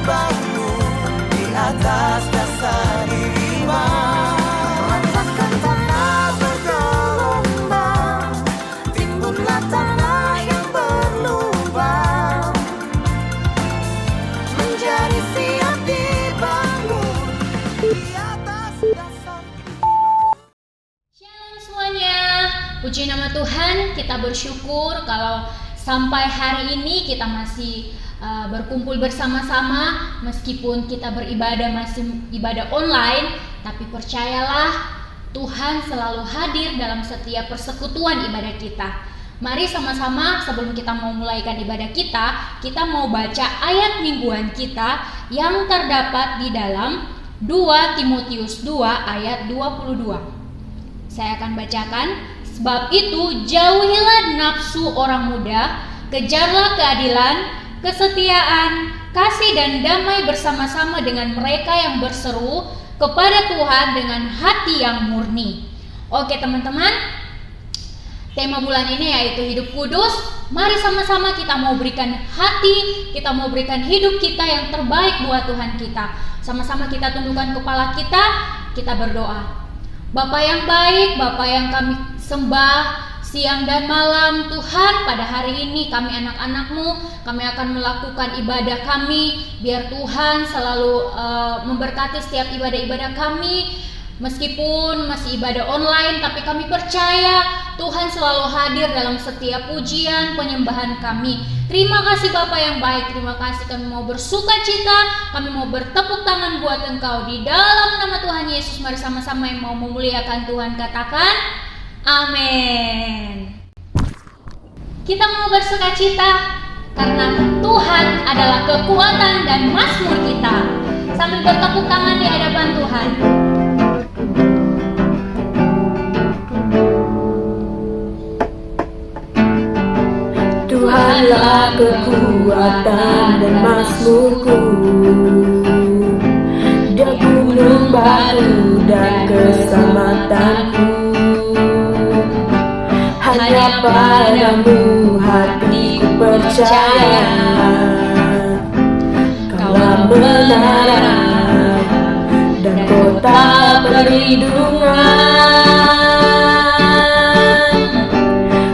bangun di atas dasar iman. Rasakan tanah bergelombang, timbunlah tanah yang berlubang, menjadi siap dibangun di atas dasar iman. Shalom semuanya, puji nama Tuhan. Kita bersyukur kalau sampai hari ini kita masih berkumpul bersama-sama. Meskipun kita beribadah masih ibadah online, tapi percayalah Tuhan selalu hadir dalam setiap persekutuan ibadah kita. Mari sama-sama sebelum kita mau mulaikan ibadah kita mau baca ayat mingguan kita yang terdapat di dalam 2 Timotius 2 ayat 22. Saya akan bacakan. Sebab itu jauhilah nafsu orang muda, kejarlah keadilan, kesetiaan, kasih dan damai bersama-sama dengan mereka yang berseru kepada Tuhan dengan hati yang murni. Oke teman-teman, tema bulan ini yaitu hidup kudus. Mari sama-sama kita mau berikan hati, kita mau berikan hidup kita yang terbaik buat Tuhan kita. Sama-sama kita tundukkan kepala kita berdoa. Bapa yang baik, Bapa yang kami sembah siang dan malam, Tuhan, pada hari ini kami anak-anak-Mu, kami akan melakukan ibadah kami. Biar Tuhan selalu memberkati setiap ibadah-ibadah kami. Meskipun masih ibadah online, tapi kami percaya Tuhan selalu hadir dalam setiap pujian penyembahan kami. Terima kasih Bapa yang baik, terima kasih. Kami mau bersuka cita, kami mau bertepuk tangan buat Engkau di dalam nama Tuhan Yesus. Mari sama-sama yang mau memuliakan Tuhan katakan amin. Kita mau bersuka cita karena Tuhan adalah kekuatan dan mazmur kita. Sambil bertepuk tangan di hadapan Tuhan. Tuhanlah kekuatan dan mazmurku, Dia gunung batu dan keselamatanku. Hanya padamu hatiku percaya, Kaulah menara dan kota perlindungan.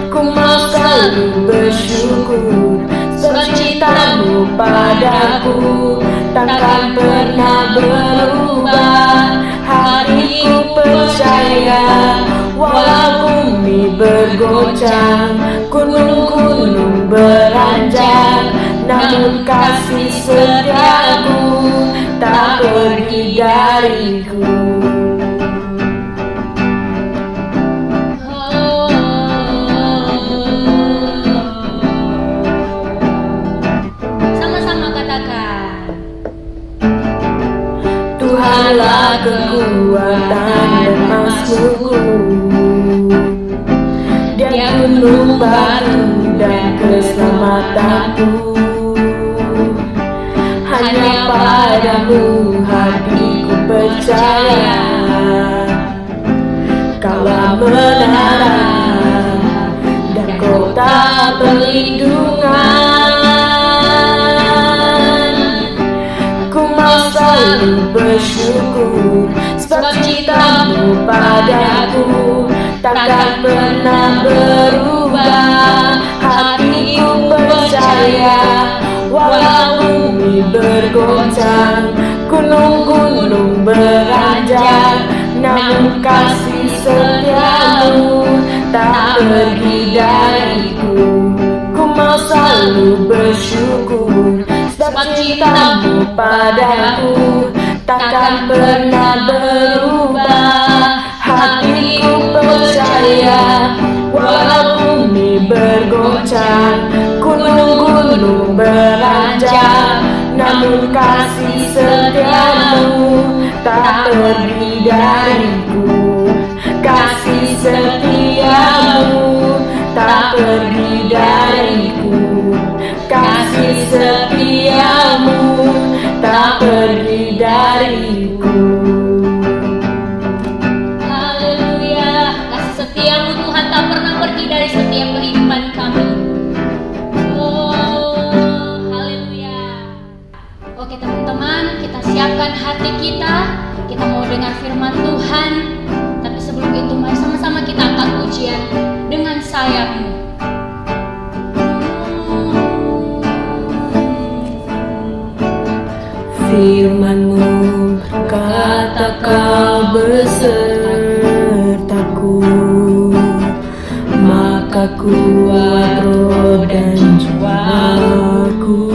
Ku mau selalu bersyukur, sebab cinta-Mu padaku takkan pernah berubah. Hatiku percaya, walau bumi bergoncang, gunung-gunung beranjak, namun kasih setiamu tak pergi dariku. Sama-sama katakan. Tuhanlah kekuatan dan mazmurku, Dia gunung batu dan keselamatanku. Hanya padamu hatiku percaya, Kaulah menara dan kota perlindungan. Ku mau selalu bersyukur, sebab cinta-Mu padaku takkan pernah berubah. Hatiku percaya, walau bumi bergoncang, gunung-gunung beranjak, namun kasih setiamu tak pergi dariku. Ku mau selalu bersyukur, sebab cinta-Mu padaku takkan pernah berubah. Hatiku percaya, walau bumi bergoncang, gunung-gunung beranjak, namun kasih setiamu tak pergi dariku. Kasih setiamu tak pergi dariku. Kasih setiamu tak pergi dariku. Oke teman-teman, teman-teman, kita siapkan hati kita. Kita mau dengar firman Tuhan. Tapi sebelum itu, mari sama-sama kita angkat pujian dengan sayapmu. Firman-Mu berkata Kau besertaku, maka kuat roh dan jiwaku.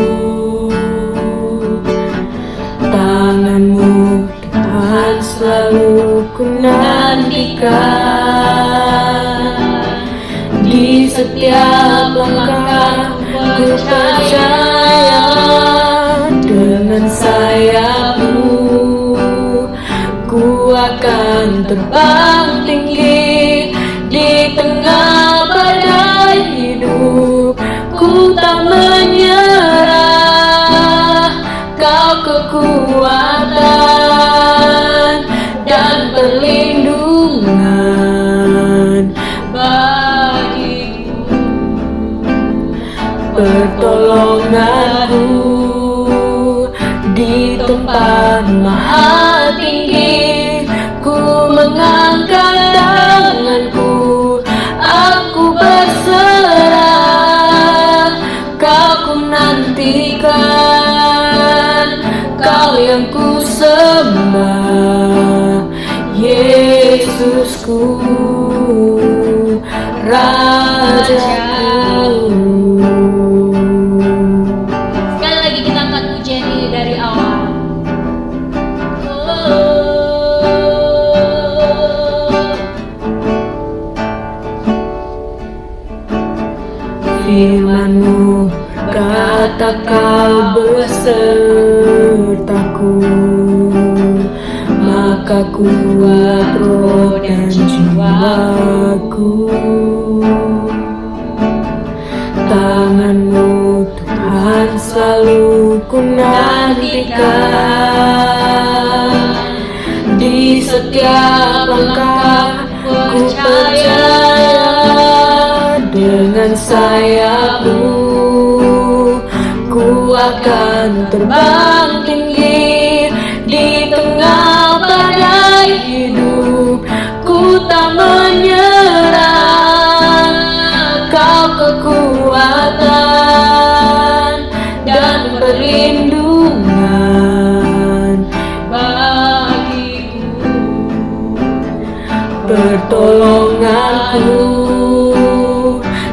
Tangan-Mu Tuhan selalu ku nantikan, di setiap langkah ku percaya. Dengan sayap-Mu ku akan terbang tinggi di tengah badai hidup. Ku tak menyerah, Kau kekuatan dan perlindungan bagiku, pertolonganku di tempat maha tinggi. Ku mengangkat tanganku, aku berserah. Kau ku nantikan, Kau yang ku sembah, Yesusku, Rajaku. Sekali lagi kita angkat pujian ini dari awal. Firman-Mu berkata Kau besertaku, maka kuat roh dan jiwaku. Tangan-Mu Tuhan selalu ku nantikan, di setiap langkah ku percaya. Dengan sayap-Mu ku akan terbang tinggi di tengah badai hidup. Ku tak menyerah, Kau kekuatan dan perlindungan bagiku, pertolonganku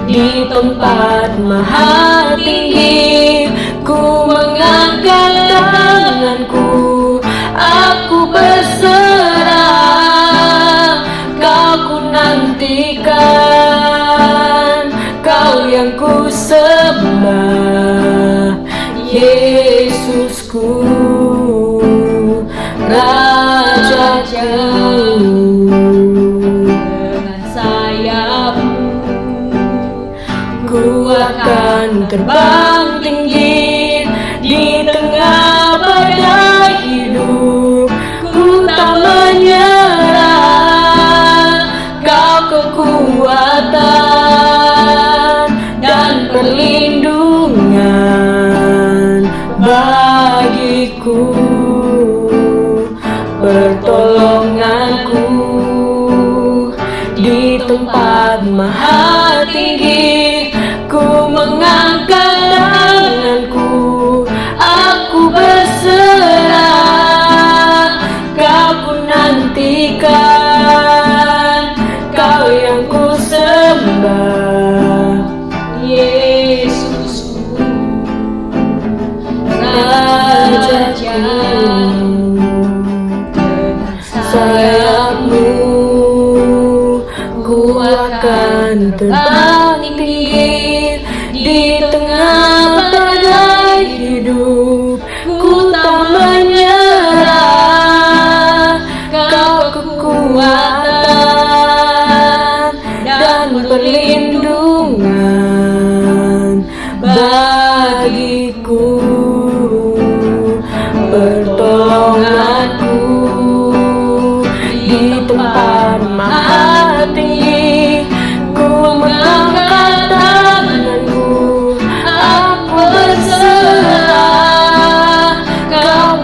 di tempat maha tinggi. Ku mengangkat tanganku, aku berserah. Kau ku nantikan, Kau yang ku sembah, Yesusku, Rajaku. Dengan sayap-Mu ku akan terbang tinggi di tengah badai hidup. Ku tak menyerah, Kau kekuatan dan perlindungan bagiku, pertolonganku di tempat maha tinggi. Ku mengangkat tanganku, aku berserah. Kau ku nantikan, Kau yang ku sembah, Yesusku, Rajaku. Dengan sayap-Mu ku akan terbang tinggi di tengah badai hidup. Ku tak menyerah, Kau kekuatan dan perlindungan bagiku, pertolonganku di tempat maha tinggi. Ku mengangkat tanganku, aku berserah. Kau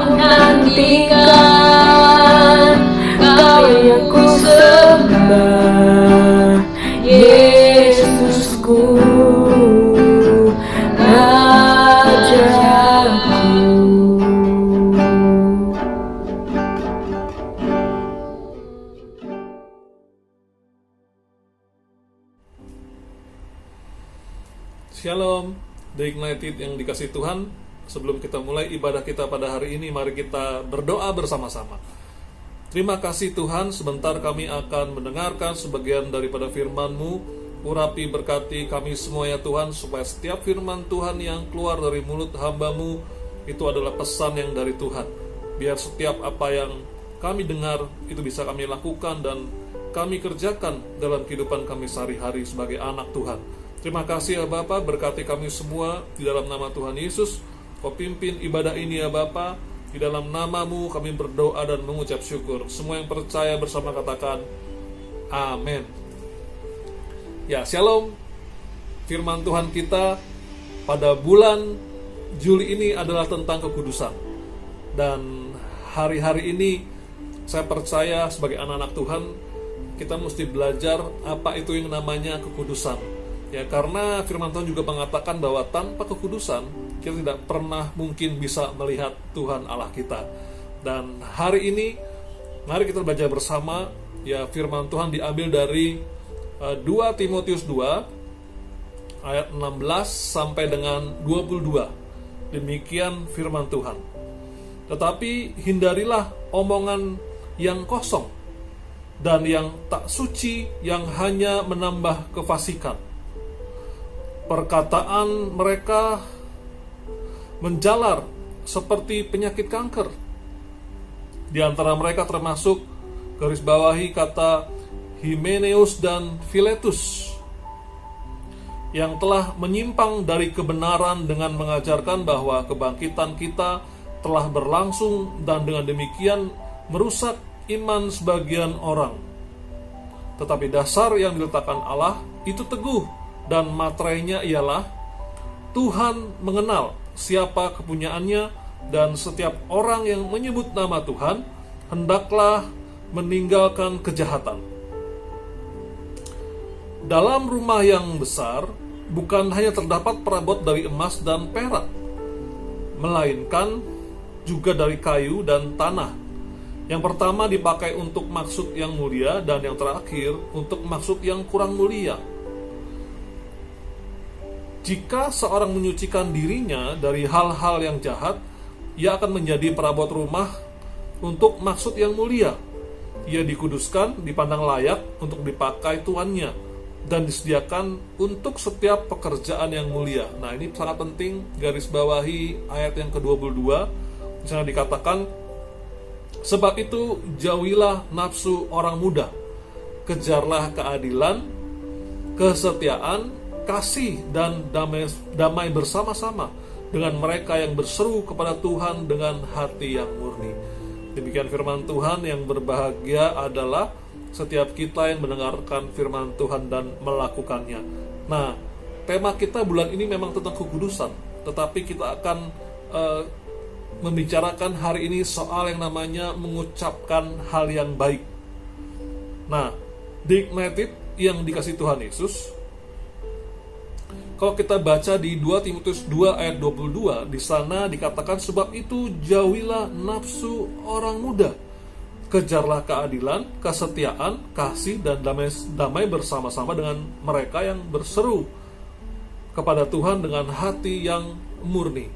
Shalom, The Ignited yang dikasih Tuhan. Sebelum kita mulai ibadah kita pada hari ini, mari kita berdoa bersama-sama. Terima kasih Tuhan, sebentar kami akan mendengarkan sebagian daripada firman-Mu. Urapi berkati kami semua ya Tuhan, supaya setiap firman Tuhan yang keluar dari mulut hamba-Mu itu adalah pesan yang dari Tuhan. Biar setiap apa yang kami dengar itu bisa kami lakukan dan kami kerjakan dalam kehidupan kami sehari-hari sebagai anak Tuhan. Terima kasih ya Bapa, berkati kami semua di dalam nama Tuhan Yesus. Kau pimpin ibadah ini ya Bapa. Di dalam nama-Mu kami berdoa dan mengucap syukur. Semua yang percaya bersama katakan amin. Ya, shalom. Firman Tuhan kita pada bulan Juli ini adalah tentang kekudusan. Dan hari-hari ini saya percaya sebagai anak-anak Tuhan, kita mesti belajar apa itu yang namanya kekudusan. Ya, karena firman Tuhan juga mengatakan bahwa tanpa kekudusan kita tidak pernah mungkin bisa melihat Tuhan Allah kita. Dan hari ini mari kita belajar bersama. Ya, firman Tuhan diambil dari 2 Timotius 2 ayat 16 sampai dengan 22. Demikian firman Tuhan. Tetapi hindarilah omongan yang kosong dan yang tak suci, yang hanya menambah kefasikan. Perkataan mereka menjalar seperti penyakit kanker. Di antara mereka termasuk, garis bawahi kata Himeneus dan Filetus, yang telah menyimpang dari kebenaran dengan mengajarkan bahwa kebangkitan kita telah berlangsung dan dengan demikian merusak iman sebagian orang. Tetapi dasar yang diletakkan Allah itu teguh, dan materainya ialah Tuhan mengenal siapa kepunyaannya, dan setiap orang yang menyebut nama Tuhan hendaklah meninggalkan kejahatan. Dalam rumah yang besar bukan hanya terdapat perabot dari emas dan perak, melainkan juga dari kayu dan tanah. Yang pertama dipakai untuk maksud yang mulia, dan yang terakhir untuk maksud yang kurang mulia. Jika seorang menyucikan dirinya dari hal-hal yang jahat, ia akan menjadi perabot rumah untuk maksud yang mulia. Ia dikuduskan, dipandang layak untuk dipakai tuannya, dan disediakan untuk setiap pekerjaan yang mulia. Nah, ini sangat penting, garis bawahi ayat yang ke-22. Di sana dikatakan, sebab itu jauhilah nafsu orang muda, kejarlah keadilan, kesetiaan, kasih, dan damai bersama-sama dengan mereka yang berseru kepada Tuhan dengan hati yang murni. Demikian firman Tuhan. Yang berbahagia adalah setiap kita yang mendengarkan firman Tuhan dan melakukannya. Nah, tema kita bulan ini memang tentang kekudusan, tetapi kita akan membicarakan hari ini soal yang namanya mengucapkan hal yang baik. Nah, The Ignited yang dikasih Tuhan Yesus, kalau kita baca di 2 Timotius 2 ayat 22, di sana dikatakan, sebab itu jauhilah nafsu orang muda, kejarlah keadilan, kesetiaan, kasih, dan damai bersama-sama dengan mereka yang berseru kepada Tuhan dengan hati yang murni.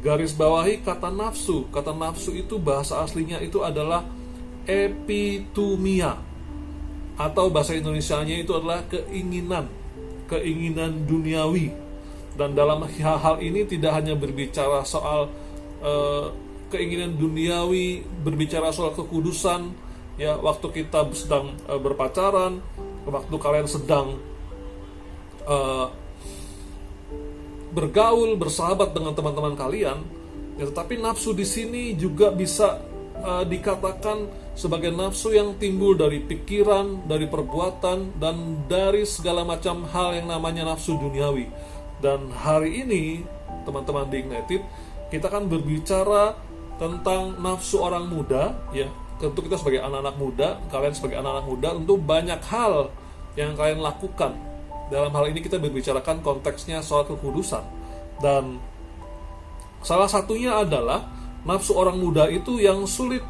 Garis bawahi kata nafsu. Kata nafsu itu bahasa aslinya itu adalah epitumia, atau bahasa Indonesianya itu adalah keinginan duniawi. Dan dalam hal ini tidak hanya berbicara soal keinginan duniawi, berbicara soal kekudusan. Ya, waktu kita sedang berpacaran, waktu kalian sedang bergaul, bersahabat dengan teman-teman kalian, ya, tetapi nafsu di sini juga bisa dikatakan sebagai nafsu yang timbul dari pikiran, dari perbuatan, dan dari segala macam hal yang namanya nafsu duniawi. Dan hari ini, teman-teman di Ignited, kita akan berbicara tentang nafsu orang muda. Ya, tentu kita sebagai anak-anak muda, kalian sebagai anak-anak muda, tentu banyak hal yang kalian lakukan. Dalam hal ini kita berbicarakan konteksnya soal kekudusan. Dan salah satunya adalah nafsu orang muda itu yang sulit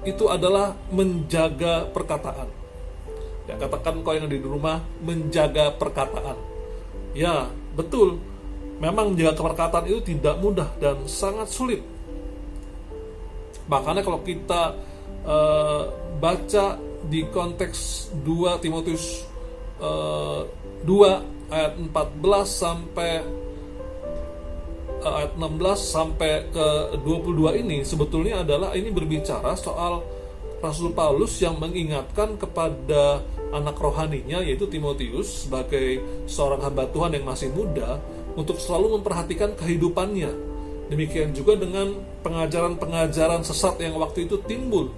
itu adalah menjaga perkataan. Ya, katakan kau yang ada di rumah, menjaga perkataan. Ya, betul, memang menjaga perkataan itu tidak mudah dan sangat sulit. Makanya kalau kita baca di konteks 2 Timotius 2 ayat 14 sampai ayat 16 sampai ke 22 ini sebetulnya adalah ini berbicara soal Rasul Paulus yang mengingatkan kepada anak rohaninya yaitu Timotius sebagai seorang hamba Tuhan yang masih muda untuk selalu memperhatikan kehidupannya. Demikian juga dengan pengajaran-pengajaran sesat yang waktu itu timbul.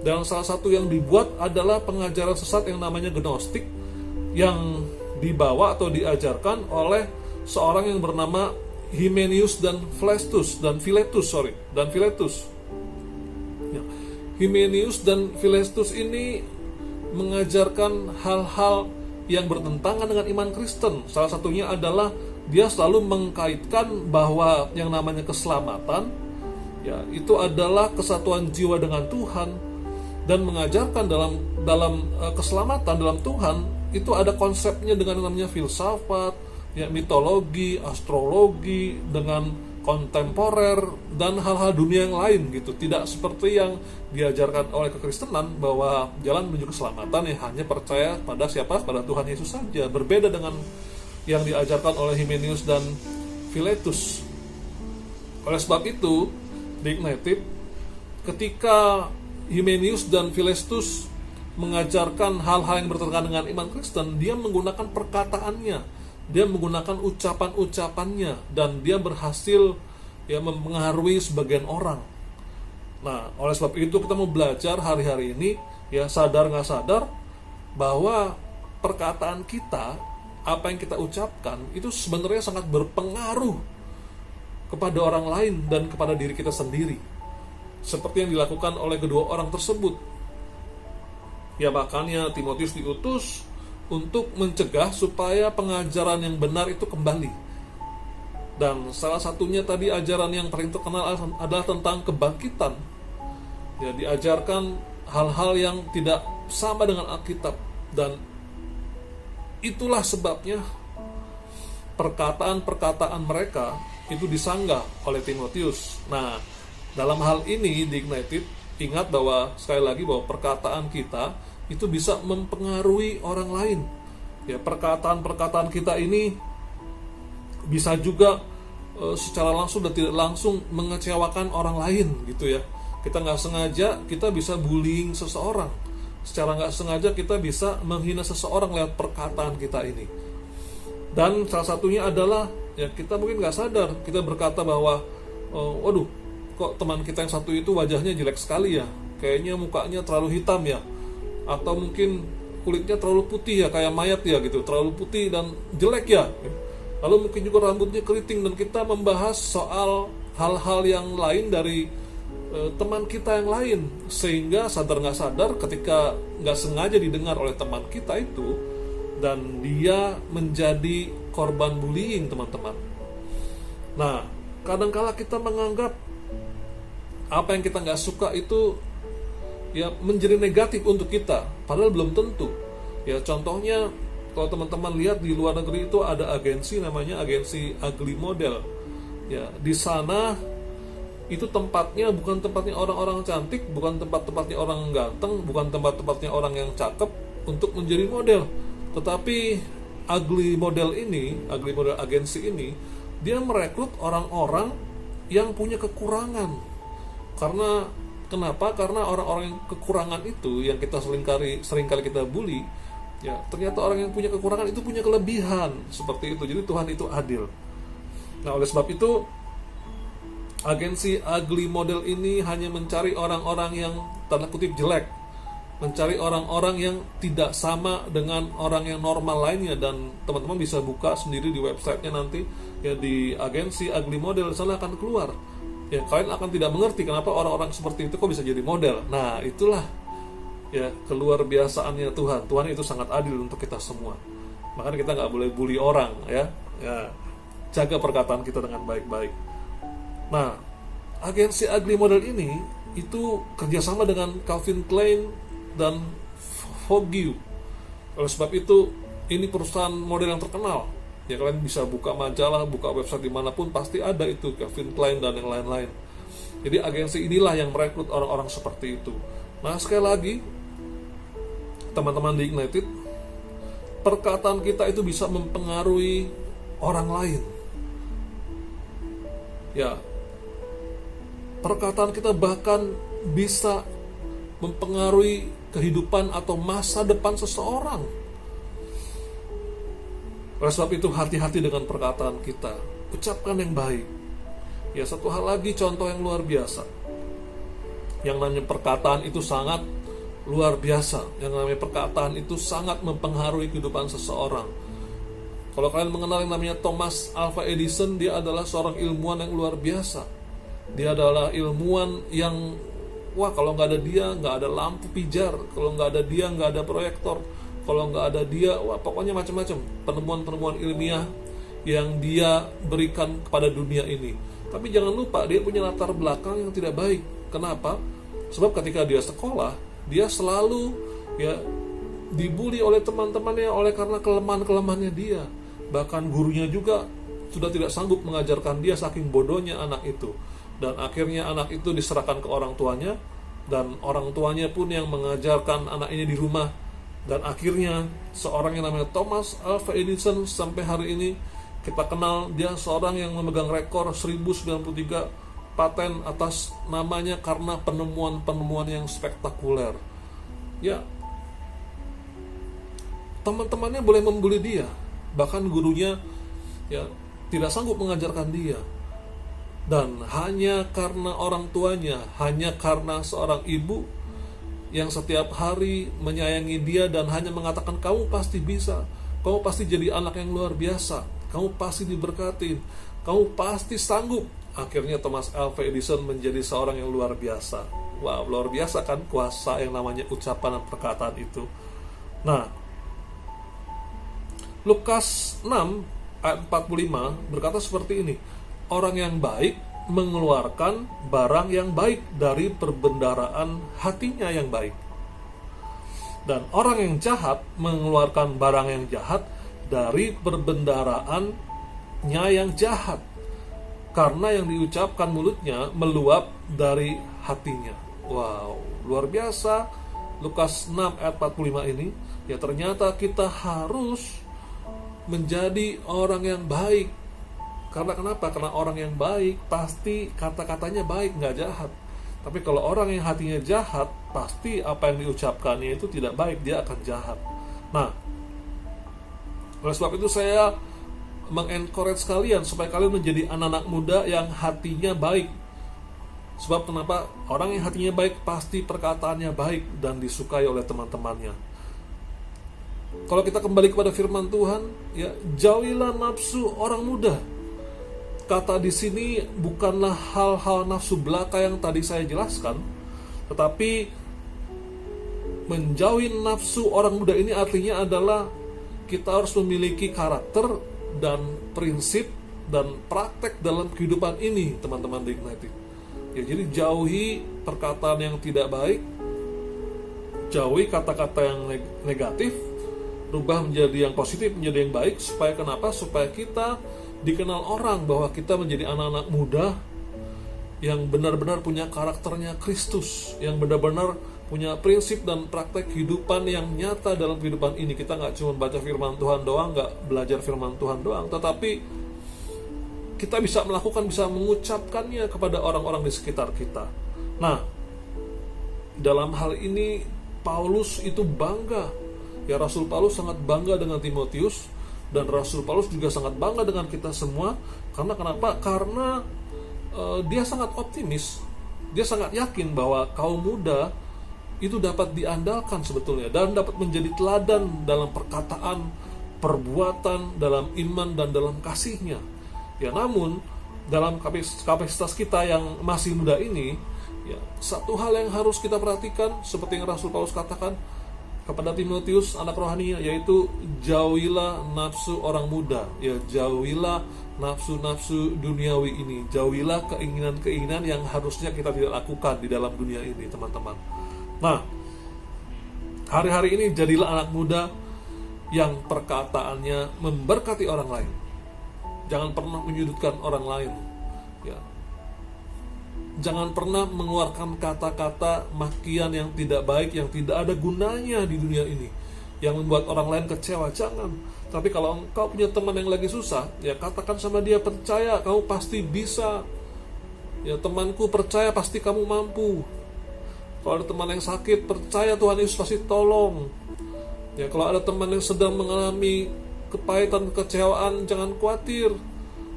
Dan salah satu yang dibuat adalah pengajaran sesat yang namanya Gnostik yang dibawa atau diajarkan oleh seorang yang bernama Hymenaeus dan Philetus. Ya. Hymenaeus dan Philetus ini mengajarkan hal-hal yang bertentangan dengan iman Kristen. Salah satunya adalah dia selalu mengkaitkan bahwa yang namanya keselamatan ya itu adalah kesatuan jiwa dengan Tuhan, dan mengajarkan dalam keselamatan dalam Tuhan itu ada konsepnya dengan yang namanya filsafat, ya mitologi, astrologi, dengan kontemporer dan hal-hal dunia yang lain gitu. Tidak seperti yang diajarkan oleh kekristenan bahwa jalan menuju keselamatan ya hanya percaya pada siapa? Pada Tuhan Yesus saja. Berbeda dengan yang diajarkan oleh Hymenaeus dan Philetus. Oleh sebab itu, di Ignited, ketika Hymenaeus dan Philetus mengajarkan hal-hal yang bertentangan dengan iman Kristen, dia menggunakan perkataannya, dia menggunakan ucapan-ucapannya, dan dia berhasil ya mempengaruhi sebagian orang. Nah, oleh sebab itu kita mau belajar hari-hari ini, ya sadar nggak sadar, bahwa perkataan kita, apa yang kita ucapkan itu sebenarnya sangat berpengaruh kepada orang lain dan kepada diri kita sendiri, seperti yang dilakukan oleh kedua orang tersebut. Ya makanya Timotius diutus untuk mencegah supaya pengajaran yang benar itu kembali. Dan salah satunya tadi ajaran yang paling terkenal adalah tentang kebangkitan. Ya, diajarkan hal-hal yang tidak sama dengan Alkitab, dan itulah sebabnya perkataan-perkataan mereka itu disanggah oleh Timotius. Nah, dalam hal ini di Ignited, ingat bahwa sekali lagi bahwa perkataan kita itu bisa mempengaruhi orang lain. Ya, perkataan-perkataan kita ini bisa juga secara langsung dan tidak langsung mengecewakan orang lain gitu ya. Kita nggak sengaja kita bisa bullying seseorang. Secara nggak sengaja kita bisa menghina seseorang lewat perkataan kita ini. Dan salah satunya adalah ya kita mungkin nggak sadar, kita berkata bahwa waduh, kok teman kita yang satu itu wajahnya jelek sekali ya, kayaknya mukanya terlalu hitam ya, atau mungkin kulitnya terlalu putih ya, kayak mayat ya gitu, terlalu putih dan jelek ya. Lalu mungkin juga rambutnya keriting, dan kita membahas soal hal-hal yang lain dari teman kita yang lain, sehingga sadar nggak sadar ketika nggak sengaja didengar oleh teman kita itu, dan dia menjadi korban bullying teman-teman. Nah, kadangkala kita menganggap apa yang kita nggak suka itu ya menjadi negatif untuk kita, padahal belum tentu. Ya contohnya kalau teman-teman lihat di luar negeri itu ada agensi namanya agensi Ugly Model. Ya di sana itu tempatnya bukan tempatnya orang-orang cantik, bukan tempat-tempatnya orang ganteng, bukan tempat-tempatnya orang yang cakep untuk menjadi model. Tetapi Ugly Model agensi ini, dia merekrut orang-orang yang punya kekurangan. Karena kenapa? Karena orang-orang yang kekurangan itu yang kita seringkali kita bully, ya ternyata orang yang punya kekurangan itu punya kelebihan seperti itu. Jadi Tuhan itu adil. Nah, oleh sebab itu agensi Ugly Model ini hanya mencari orang-orang yang tanda kutip jelek, mencari orang-orang yang tidak sama dengan orang yang normal lainnya. Dan teman-teman bisa buka sendiri di websitenya nanti ya, di agensi Ugly Model, sana akan keluar. Ya kalian akan tidak mengerti kenapa orang-orang seperti itu kok bisa jadi model. Nah itulah ya keluar biasaannya Tuhan. Tuhan itu sangat adil untuk kita semua. Makanya kita nggak boleh bully orang ya. Jaga perkataan kita dengan baik-baik. Nah, agensi Ugly Model ini itu kerjasama dengan Calvin Klein dan Vogue. Oleh sebab itu ini perusahaan model yang terkenal Ya kalian bisa buka majalah, buka website dimanapun pasti ada itu Calvin Klein dan yang lain-lain. Jadi agensi inilah yang merekrut orang-orang seperti itu. Nah sekali lagi, teman-teman di Ignited, perkataan kita itu bisa mempengaruhi orang lain. Ya, perkataan kita bahkan bisa mempengaruhi kehidupan atau masa depan seseorang. Oleh sebab itu hati-hati dengan perkataan kita. Ucapkan yang baik. Ya, satu hal lagi, contoh yang luar biasa. Yang namanya perkataan itu sangat luar biasa. Yang namanya perkataan itu sangat mempengaruhi kehidupan seseorang. Kalau kalian mengenal yang namanya Thomas Alva Edison, dia adalah seorang ilmuwan yang luar biasa. Dia adalah ilmuwan yang, wah, kalau nggak ada dia, nggak ada lampu pijar. Kalau nggak ada dia, nggak ada proyektor. Kalau nggak ada dia, wah, pokoknya macam-macam penemuan-penemuan ilmiah yang dia berikan kepada dunia ini. Tapi jangan lupa, dia punya latar belakang yang tidak baik. Kenapa? Sebab ketika dia sekolah, dia selalu ya dibully oleh teman-temannya oleh karena kelemahan-kelemahannya dia. Bahkan gurunya juga sudah tidak sanggup mengajarkan dia saking bodohnya anak itu. Dan akhirnya anak itu diserahkan ke orang tuanya, dan orang tuanya pun yang mengajarkan anak ini di rumah. Dan akhirnya seorang yang namanya Thomas Alva Edison sampai hari ini kita kenal, dia seorang yang memegang rekor 1093 paten atas namanya karena penemuan-penemuan yang spektakuler. Ya, teman-temannya boleh membuli dia, bahkan gurunya ya tidak sanggup mengajarkan dia. Dan hanya karena orang tuanya, hanya karena seorang ibu yang setiap hari menyayangi dia dan hanya mengatakan, kamu pasti bisa, kamu pasti jadi anak yang luar biasa, kamu pasti diberkatin, kamu pasti sanggup. Akhirnya Thomas Alva Edison menjadi seorang yang luar biasa. Wow, luar biasa kan kuasa yang namanya ucapan dan perkataan itu. Nah, Lukas 6 ayat 45 berkata seperti ini. Orang yang baik mengeluarkan barang yang baik dari perbendaharaan hatinya yang baik. Dan orang yang jahat mengeluarkan barang yang jahat dari perbendaharaannya yang jahat. Karena yang diucapkan mulutnya meluap dari hatinya. Wow, luar biasa. Lukas 6 ayat 45 ini. Ya, ternyata kita harus menjadi orang yang baik. Karena kenapa? Karena orang yang baik pasti kata-katanya baik, nggak jahat. Tapi kalau orang yang hatinya jahat, pasti apa yang diucapkannya itu tidak baik, dia akan jahat. Nah, oleh sebab itu saya mengencourage kalian supaya kalian menjadi anak-anak muda yang hatinya baik. Sebab kenapa? Orang yang hatinya baik pasti perkataannya baik dan disukai oleh teman-temannya. Kalau kita kembali kepada firman Tuhan, ya, jauhilah nafsu orang muda. Kata di sini bukanlah hal-hal nafsu belaka yang tadi saya jelaskan, tetapi menjauhi nafsu orang muda ini artinya adalah kita harus memiliki karakter dan prinsip dan praktek dalam kehidupan ini, teman-teman di Ignited. Ya, jadi jauhi perkataan yang tidak baik, jauhi kata-kata yang negatif, rubah menjadi yang positif, menjadi yang baik. Supaya kenapa? Supaya kita dikenal orang bahwa kita menjadi anak-anak muda yang benar-benar punya karakternya Kristus, yang benar-benar punya prinsip dan praktek kehidupan yang nyata dalam kehidupan ini. Kita nggak cuma baca firman Tuhan doang, nggak belajar firman Tuhan doang, tetapi kita bisa melakukan, bisa mengucapkannya kepada orang-orang di sekitar kita. Nah, dalam hal ini Paulus itu bangga. Ya, Rasul Paulus sangat bangga dengan Timotius, dan Rasul Paulus juga sangat bangga dengan kita semua. Karena kenapa? Karena dia sangat optimis. Dia sangat yakin bahwa kaum muda itu dapat diandalkan sebetulnya, dan dapat menjadi teladan dalam perkataan, perbuatan, dalam iman, dan dalam kasihnya. Ya, namun dalam kapasitas kita yang masih muda ini, ya, satu hal yang harus kita perhatikan, seperti yang Rasul Paulus katakan kepada Timotius, anak rohaninya, yaitu jauhilah nafsu orang muda. Ya, jauhilah nafsu-nafsu duniawi ini, jauhilah keinginan-keinginan yang harusnya kita tidak lakukan di dalam dunia ini, teman-teman. Nah, hari-hari ini jadilah anak muda yang perkataannya memberkati orang lain. Jangan pernah menyudutkan orang lain. Ya. Jangan pernah mengeluarkan kata-kata makian yang tidak baik, yang tidak ada gunanya di dunia ini, yang membuat orang lain kecewa. Jangan. Tapi kalau engkau punya teman yang lagi susah, ya katakan sama dia, percaya kamu pasti bisa. Ya, temanku, percaya pasti kamu mampu. Kalau ada teman yang sakit, percaya Tuhan Yesus pasti tolong. Ya, kalau ada teman yang sedang mengalami kepahitan, kekecewaan, jangan khawatir.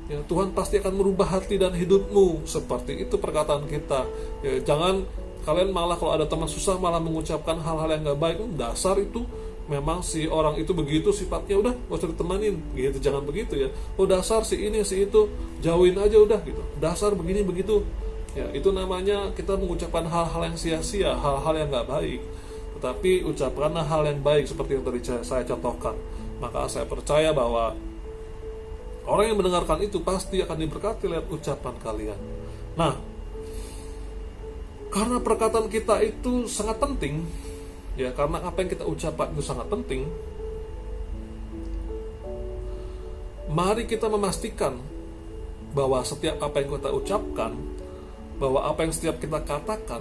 Ya, Tuhan pasti akan merubah hati dan hidupmu. Seperti itu perkataan kita. Ya, jangan kalian malah kalau ada teman susah malah mengucapkan hal-hal yang gak baik. Dasar itu, memang si orang itu begitu sifatnya, udah gak usah ditemanin gitu. Jangan begitu ya. Oh, dasar si ini si itu, jauhin aja udah gitu. Dasar begini begitu. Ya, itu namanya kita mengucapkan hal-hal yang sia-sia, hal-hal yang gak baik. Tetapi ucapkanlah hal yang baik seperti yang tadi saya contohkan. Maka saya percaya bahwa orang yang mendengarkan itu pasti akan diberkati lewat ucapan kalian. Nah, karena perkataan kita itu sangat penting, ya, karena apa yang kita ucapkan itu sangat penting, mari kita memastikan bahwa setiap apa yang kita ucapkan, bahwa apa yang setiap kita katakan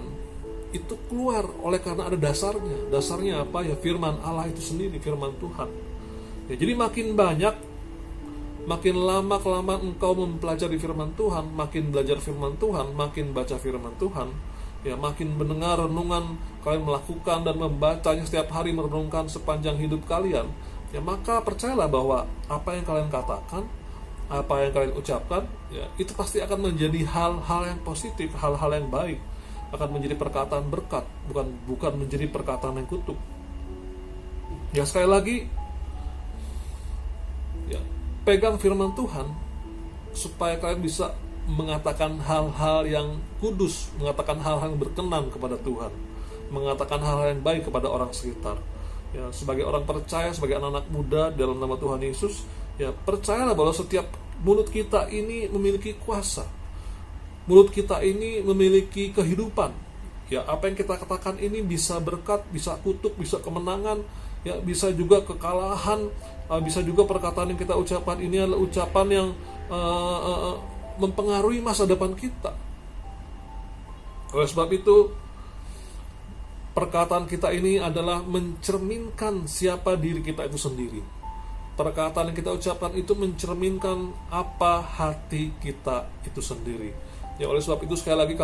itu keluar oleh karena ada dasarnya. Dasarnya apa? Ya, firman Allah itu sendiri, firman Tuhan. Ya, jadi makin banyak, makin lama kelamaan engkau mempelajari firman Tuhan, makin belajar firman Tuhan, makin baca firman Tuhan, ya, makin mendengar renungan, kalian melakukan dan membacanya setiap hari, merenungkan sepanjang hidup kalian, ya, maka percayalah bahwa apa yang kalian katakan, apa yang kalian ucapkan, ya, itu pasti akan menjadi hal-hal yang positif, hal-hal yang baik, akan menjadi perkataan berkat, bukan menjadi perkataan yang kutuk. Ya, sekali lagi, ya, pegang firman Tuhan supaya kalian bisa mengatakan hal-hal yang kudus, mengatakan hal-hal yang berkenan kepada Tuhan, mengatakan hal-hal yang baik kepada orang sekitar. Ya, sebagai orang percaya, sebagai anak-anak muda dalam nama Tuhan Yesus, ya, percayalah bahwa setiap mulut kita ini memiliki kuasa. Mulut kita ini memiliki kehidupan. Ya, apa yang kita katakan ini bisa berkat, bisa kutuk, bisa kemenangan, ya, bisa juga kekalahan, bisa juga perkataan yang kita ucapkan ini adalah ucapan yang mempengaruhi masa depan kita. Oleh sebab itu, perkataan kita ini adalah mencerminkan siapa diri kita itu sendiri. Perkataan yang kita ucapkan itu mencerminkan apa hati kita itu sendiri. Ya, oleh sebab itu sekali lagi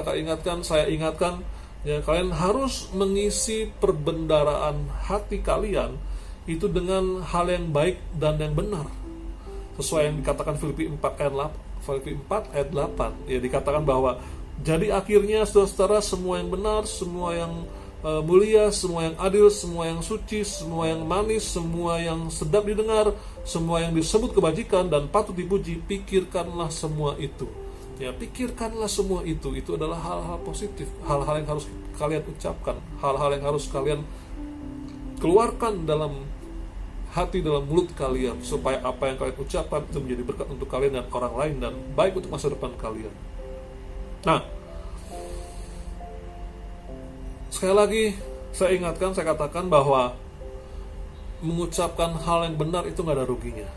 saya ingatkan, ya, kalian harus mengisi perbendaraan hati kalian itu dengan hal yang baik dan yang benar. Sesuai yang dikatakan Filipi 4 ayat 8, ya, dikatakan bahwa jadi akhirnya saudara-saudara, semua yang benar, semua yang mulia, semua yang adil, semua yang suci, semua yang manis, semua yang sedap didengar, semua yang disebut kebajikan dan patut dipuji, pikirkanlah semua itu. Ya, pikirkanlah semua itu. Itu adalah hal-hal positif, hal-hal yang harus kalian ucapkan, hal-hal yang harus kalian keluarkan dalam hati, dalam mulut kalian, supaya apa yang kalian ucapkan itu menjadi berkat untuk kalian dan orang lain, dan baik untuk masa depan kalian. Nah, sekali lagi saya ingatkan, saya katakan bahwa mengucapkan hal yang benar itu gak ada ruginya.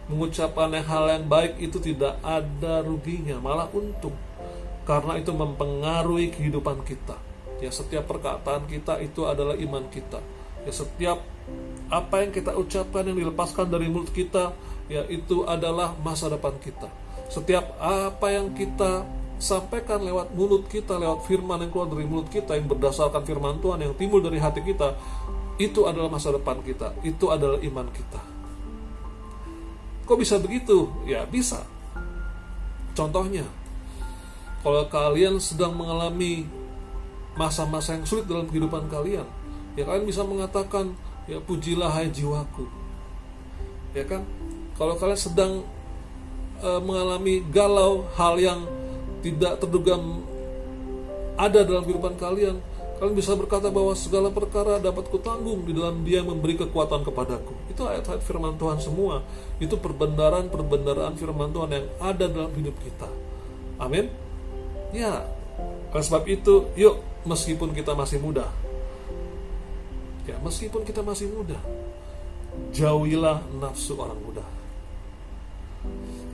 Mengucapkan hal yang baik itu tidak ada ruginya, malah untung, karena itu mempengaruhi kehidupan kita. Ya, setiap perkataan kita itu adalah iman kita. Ya, setiap apa yang kita ucapkan yang dilepaskan dari mulut kita, ya, itu adalah masa depan kita. Setiap apa yang kita sampaikan lewat mulut kita, lewat firman yang keluar dari mulut kita, yang berdasarkan firman Tuhan yang timbul dari hati kita, itu adalah masa depan kita, itu adalah iman kita. Kok bisa begitu? Ya, bisa. Contohnya, kalau kalian sedang mengalami masa-masa yang sulit dalam kehidupan kalian, ya, kalian bisa mengatakan, ya, pujilah hai jiwaku. Ya kan? Kalau kalian sedang mengalami galau, hal yang tidak terduga ada dalam kehidupan kalian, kalian bisa berkata bahwa segala perkara dapat kutanggung di dalam Dia yang memberi kekuatan kepadaku. Itu ayat-ayat firman Tuhan semua. Itu perbendaharaan firman Tuhan yang ada dalam hidup kita. Amin. Ya, oleh sebab itu, yuk, meskipun kita masih muda, ya, meskipun kita masih muda, jauhilah nafsu orang muda.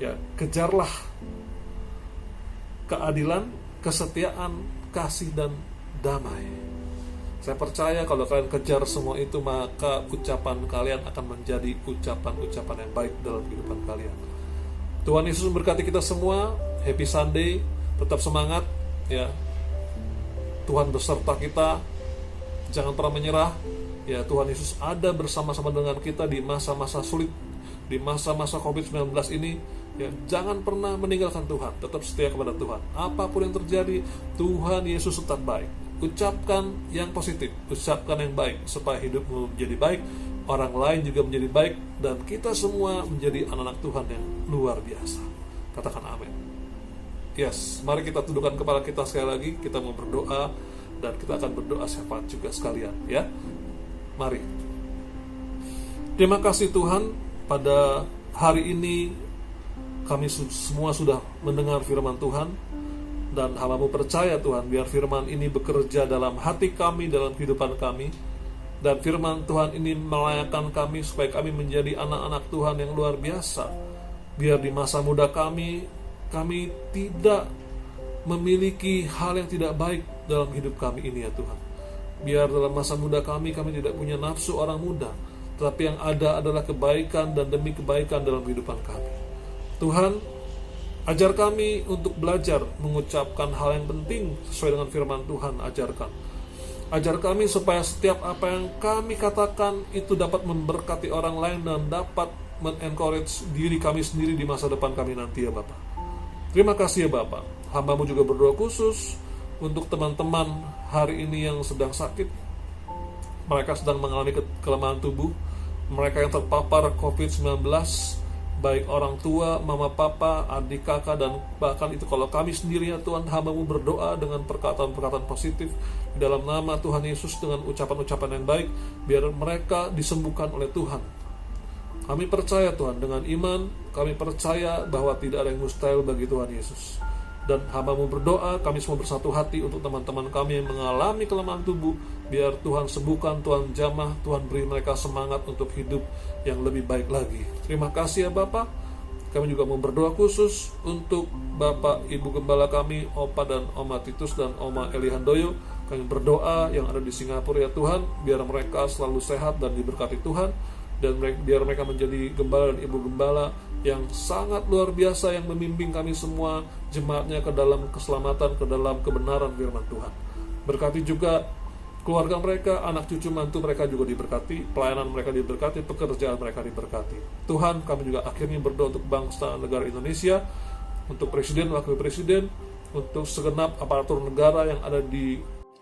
Ya, kejarlah keadilan, kesetiaan, kasih, dan damai. Saya percaya kalau kalian kejar semua itu, maka ucapan kalian akan menjadi ucapan-ucapan yang baik dalam kehidupan kalian. Tuhan Yesus memberkati kita semua. Happy Sunday, tetap semangat ya. Tuhan beserta kita, jangan pernah menyerah. Ya, Tuhan Yesus ada bersama-sama dengan kita di masa-masa sulit, di masa-masa COVID-19 ini. Ya, jangan pernah meninggalkan Tuhan, tetap setia kepada Tuhan. Apapun yang terjadi, Tuhan Yesus tetap baik. Ucapkan yang positif, ucapkan yang baik, supaya hidupmu menjadi baik, orang lain juga menjadi baik, dan kita semua menjadi anak-anak Tuhan yang luar biasa. Katakan amin. Yes, mari kita tundukkan kepala kita sekali lagi. Kita mau berdoa, dan kita akan berdoa syafaat juga sekalian ya. Mari. Terima kasih Tuhan, pada hari ini kami semua sudah mendengar firman Tuhan, dan hamba-Mu percaya Tuhan, biar firman ini bekerja dalam hati kami, dalam kehidupan kami, dan firman Tuhan ini melayakkan kami supaya kami menjadi anak-anak Tuhan yang luar biasa. Biar di masa muda kami tidak memiliki hal yang tidak baik dalam hidup kami ini ya Tuhan. Biar dalam masa muda kami tidak punya nafsu orang muda, tetapi yang ada adalah kebaikan dan demi kebaikan dalam kehidupan kami. Tuhan, ajar kami untuk belajar mengucapkan hal yang penting sesuai dengan firman Tuhan. Ajar kami supaya setiap apa yang kami katakan itu dapat memberkati orang lain dan dapat men-encourage diri kami sendiri di masa depan kami nanti ya Bapak. Terima kasih ya Bapak. Hamba-Mu juga berdoa khusus untuk teman-teman hari ini yang sedang sakit. Mereka sedang mengalami kelemahan tubuh. Mereka yang terpapar COVID-19, baik orang tua, mama, papa, adik, kakak, dan bahkan itu kalau kami sendiri ya Tuhan, hamba-Mu berdoa dengan perkataan-perkataan positif di dalam nama Tuhan Yesus, dengan ucapan-ucapan yang baik, biar mereka disembuhkan oleh Tuhan. Kami percaya Tuhan, dengan iman kami percaya bahwa tidak ada yang mustahil bagi Tuhan Yesus. Dan hamba-Mu berdoa, kami semua bersatu hati untuk teman-teman kami yang mengalami kelemahan tubuh, biar Tuhan sembuhkan, Tuhan jamah, Tuhan beri mereka semangat untuk hidup yang lebih baik lagi. Terima kasih ya Bapak. Kami juga mau berdoa khusus untuk Bapak Ibu Gembala kami, Opa dan Oma Titus dan Oma Eli Handoyo. Kami berdoa yang ada di Singapura ya Tuhan, biar mereka selalu sehat dan diberkati Tuhan, dan biar mereka menjadi gembala dan ibu gembala yang sangat luar biasa, yang membimbing kami semua jemaatnya ke dalam keselamatan, ke dalam kebenaran firman Tuhan. Berkati juga keluarga mereka, anak cucu mantu mereka juga diberkati, pelayanan mereka diberkati, pekerjaan mereka diberkati. Tuhan, kami juga akhirnya berdoa untuk bangsa negara Indonesia, untuk presiden, wakil presiden, untuk segenap aparatur negara yang ada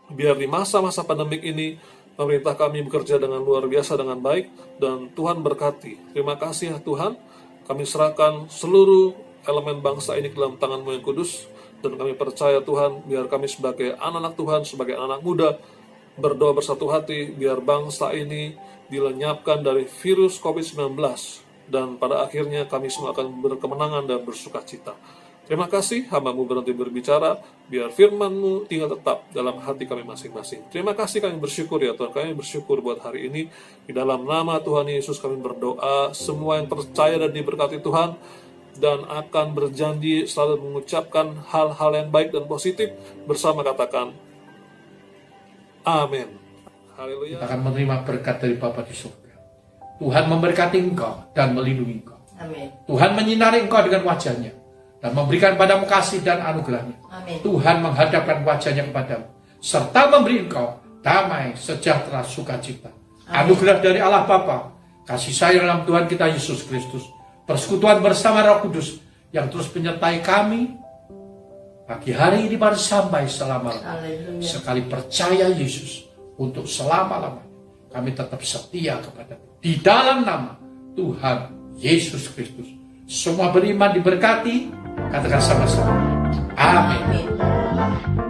biar di masa-masa pandemik ini pemerintah kami bekerja dengan luar biasa, dengan baik, dan Tuhan berkati. Terima kasih ya Tuhan. Kami serahkan seluruh elemen bangsa ini ke dalam tangan-Mu yang kudus, dan kami percaya Tuhan, biar kami sebagai anak-anak Tuhan, sebagai anak muda, berdoa bersatu hati, biar bangsa ini dilenyapkan dari virus COVID-19, dan pada akhirnya kami semua akan berkemenangan dan bersuka cita. Terima kasih, hamba-Mu berhenti berbicara, biar firman-Mu tinggal tetap dalam hati kami masing-masing. Terima kasih, kami bersyukur ya Tuhan, kami bersyukur buat hari ini. Di dalam nama Tuhan Yesus kami berdoa, semua yang percaya dan diberkati Tuhan, dan akan berjanji selalu mengucapkan hal-hal yang baik dan positif, bersama katakan, amin. Haleluya. Kita akan menerima berkat dari Bapa di surga. Tuhan memberkati engkau dan melindungi engkau. Amin. Tuhan menyinari engkau dengan wajahnya dan memberikan padamu kasih dan anugerahnya. Amin. Tuhan menghadapkan wajahnya kepadamu serta memberi engkau damai, sejahtera, sukacita. Anugerah dari Allah Bapa, kasih sayang dalam Tuhan kita Yesus Kristus, persekutuan bersama Roh Kudus yang terus menyertai kami pagi hari ini pada sampai selama-lamanya. Haleluya. Sekali percaya Yesus untuk selama-lamanya, kami tetap setia kepada-Mu. Di dalam nama Tuhan Yesus Kristus, semua beriman diberkati. Katakan sama-sama. Amin. Amin.